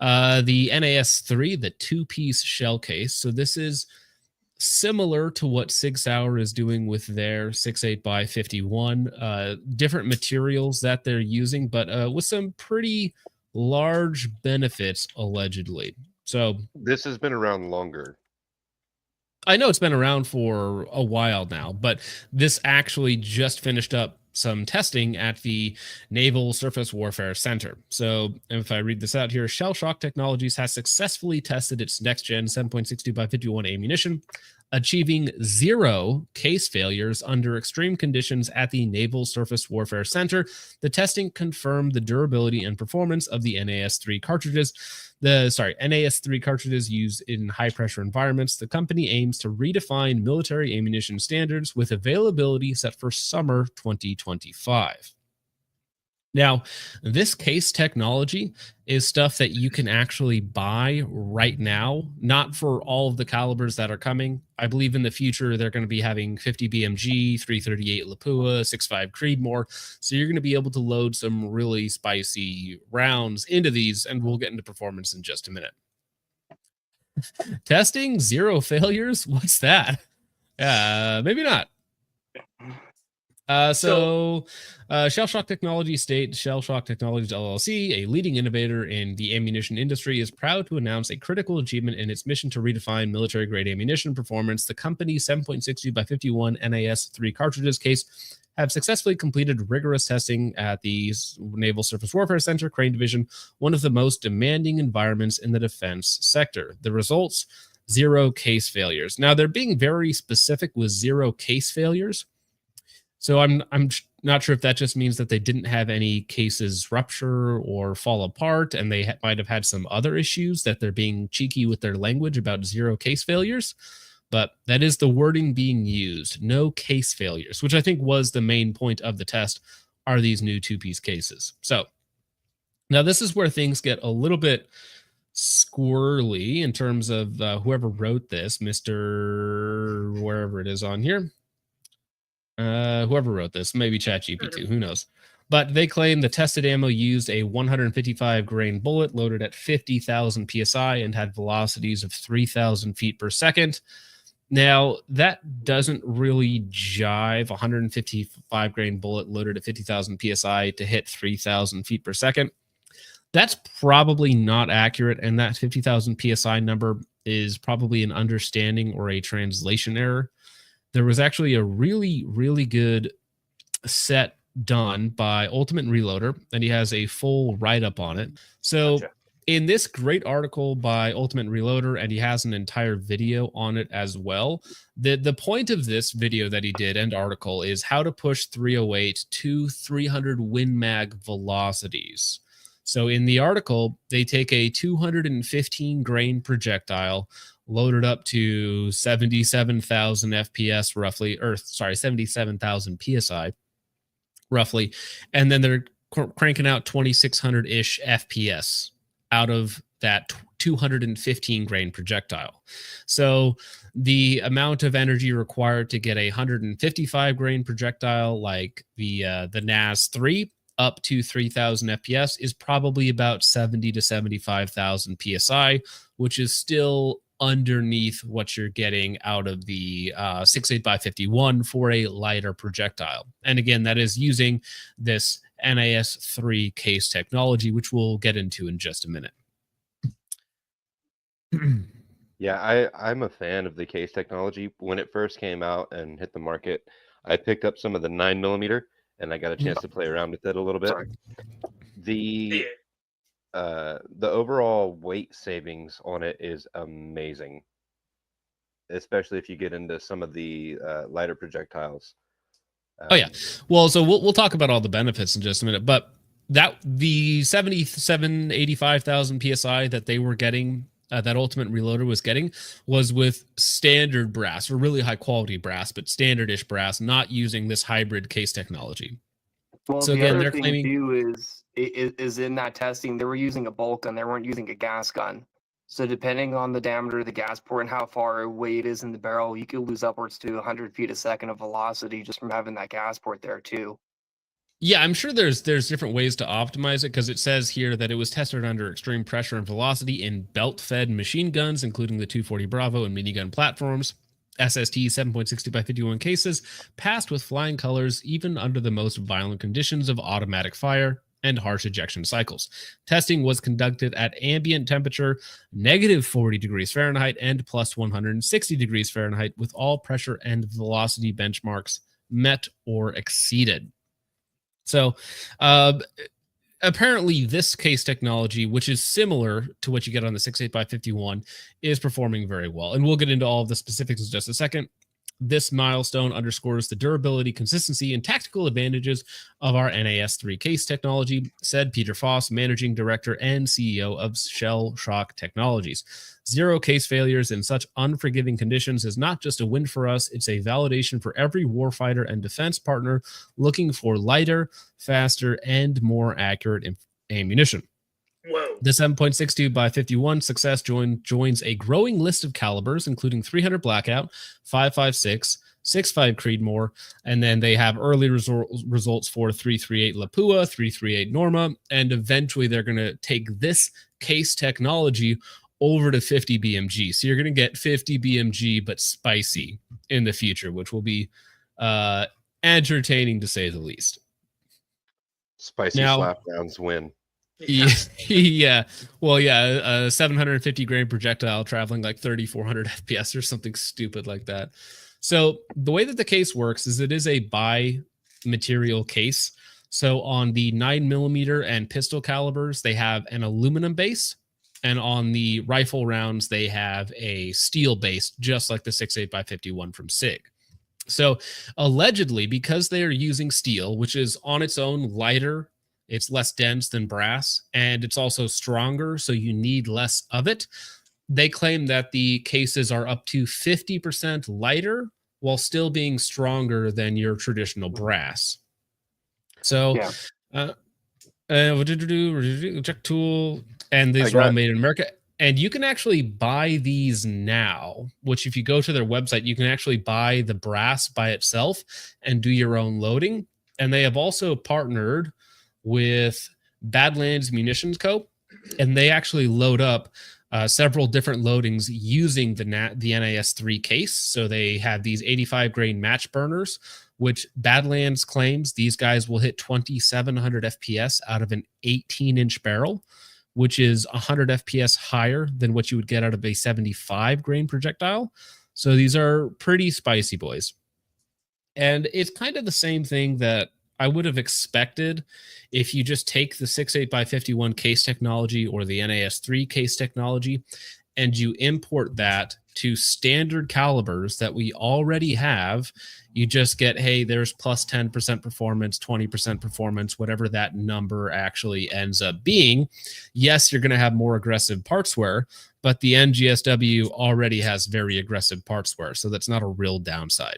The NAS-3, the two-piece shell case. So this is similar to what Sig Sauer is doing with their 68x51. Different materials that they're using, but with some pretty large benefits, allegedly. So this has been around longer. I know it's been around for a while now, but this actually just finished up some testing at the Naval Surface Warfare Center. So if I read this out here, Shell Shock Technologies has successfully tested its next-gen 7.62x51 ammunition, achieving 0 case failures under extreme conditions at the Naval Surface Warfare Center. The testing confirmed the durability and performance of the NAS-3 cartridges. NAS-3 cartridges used in high-pressure environments. The company aims to redefine military ammunition standards with availability set for summer 2025. Now, this case technology is stuff that you can actually buy right now, not for all of the calibers that are coming. I believe in the future, they're going to be having 50 BMG, 338 Lapua, 6.5 Creedmoor. So you're going to be able to load some really spicy rounds into these, and we'll get into performance in just a minute. Testing 0 failures? What's that? Maybe not. Shell Shock Technologies Shell Shock Technologies LLC, a leading innovator in the ammunition industry, is proud to announce a critical achievement in its mission to redefine military-grade ammunition performance. The company's 7.62x51 NAS-3 cartridges case have successfully completed rigorous testing at the Naval Surface Warfare Center, Crane Division, one of the most demanding environments in the defense sector. The results, 0 case failures. Now, they're being very specific with 0 case failures. So I'm not sure if that just means that they didn't have any cases rupture or fall apart, and they might have had some other issues that they're being cheeky with their language about 0 case failures. But that is the wording being used. No case failures, which I think was the main point of the test, are these new two-piece cases. So now this is where things get a little bit squirrely in terms of whoever wrote this, Mr. wherever it is on here. Whoever wrote this, maybe ChatGPT, who knows? But they claim the tested ammo used a 155 grain bullet loaded at 50,000 psi and had velocities of 3,000 feet per second. Now, that doesn't really jive. 155 grain bullet loaded at 50,000 psi to hit 3,000 feet per second. That's probably not accurate, and that 50,000 psi number is probably an understanding or a translation error. There was actually a really, really good set done by Ultimate Reloader, and he has a full write-up on it. So in this great article by Ultimate Reloader, and he has an entire video on it as well, the point of this video that he did and article is how to push 308 to 300 Win Mag velocities. So in the article, they take a 215 grain projectile loaded up to 77,000 FPS roughly, or sorry, 77,000 PSI roughly. And then they're cranking out 2,600-ish FPS out of that 215 grain projectile. So the amount of energy required to get a 155 grain projectile like the NAS-3 up to 3,000 FPS is probably about 70 to 75,000 PSI, which is still underneath what you're getting out of the 68x51 for a lighter projectile. And again, that is using this NAS-3 case technology, which we'll get into in just a minute. Yeah, I'm a fan of the case technology. When it first came out and hit the market, I picked up some of the 9mm, and I got a chance to play around with it a little bit. The overall weight savings on it is amazing, especially if you get into some of the lighter projectiles. Oh yeah, well, so we'll talk about all the benefits in just a minute, but that the 85,000 psi that they were getting, that Ultimate Reloader was getting, was with standard brass, or really high quality brass, but standard-ish brass, not using this hybrid case technology. Well, so the again, other they're thing claiming too is in that testing they were using a bolt gun, they weren't using a gas gun. So depending on the diameter of the gas port and how far away it is in the barrel, you could lose upwards to 100 feet a second of velocity just from having that gas port there too. Yeah, I'm sure there's different ways to optimize it, because it says here that it was tested under extreme pressure and velocity in belt-fed machine guns, including the 240 Bravo and minigun platforms. SST 7.60 by 51 cases passed with flying colors even under the most violent conditions of automatic fire and harsh ejection cycles. Testing was conducted at ambient temperature, negative 40 degrees Fahrenheit and plus 160 degrees Fahrenheit, with all pressure and velocity benchmarks met or exceeded. So, apparently, this case technology, which is similar to what you get on the 68x51, is performing very well. And we'll get into all of the specifics in just a second. This milestone underscores the durability, consistency, and tactical advantages of our NAS3 case technology, said Peter Foss, managing director and CEO of Shell Shock Technologies. Zero case failures in such unforgiving conditions is not just a win for us, it's a validation for every warfighter and defense partner looking for lighter, faster, and more accurate ammunition. Whoa. The 7.62 by 51 success joins a growing list of calibers, including 300 Blackout, 5.56, 6.5 Creedmoor, and then they have early results for 3.38 Lapua, 3.38 Norma, and eventually they're going to take this case technology over to 50 BMG. So you're going to get 50 BMG, but spicy in the future, which will be entertaining to say the least. Spicy slap rounds win. Yeah. Well, yeah, a 750 grain projectile traveling like 3,400 FPS or something stupid like that. So the way that the case works is it is a bi-material case. So on the 9mm and pistol calibers, they have an aluminum base. And on the rifle rounds, they have a steel base, just like the 68x51 from SIG. So allegedly, because they are using steel, which is on its own lighter, it's less dense than brass, and it's also stronger, so you need less of it. They claim that the cases are up to 50% lighter while still being stronger than your traditional brass. So, check tool, and these are all made in America. And you can actually buy these now, which if you go to their website, you can actually buy the brass by itself and do your own loading. And they have also partnered with Badlands Munitions Co., and they actually load up several different loadings using the NAS3 case. So they have these 85 grain match burners, which Badlands claims these guys will hit 2,700 FPS out of an 18-inch barrel, which is 100 FPS higher than what you would get out of a 75 grain projectile. So these are pretty spicy boys. And it's kind of the same thing that I would have expected if you just take the 68x51 case technology or the NAS3 case technology and you import that to standard calibers that we already have. You just get, hey, there's plus 10% performance, 20% performance, whatever that number actually ends up being. Yes, you're going to have more aggressive parts wear, but the NGSW already has very aggressive parts wear, so that's not a real downside.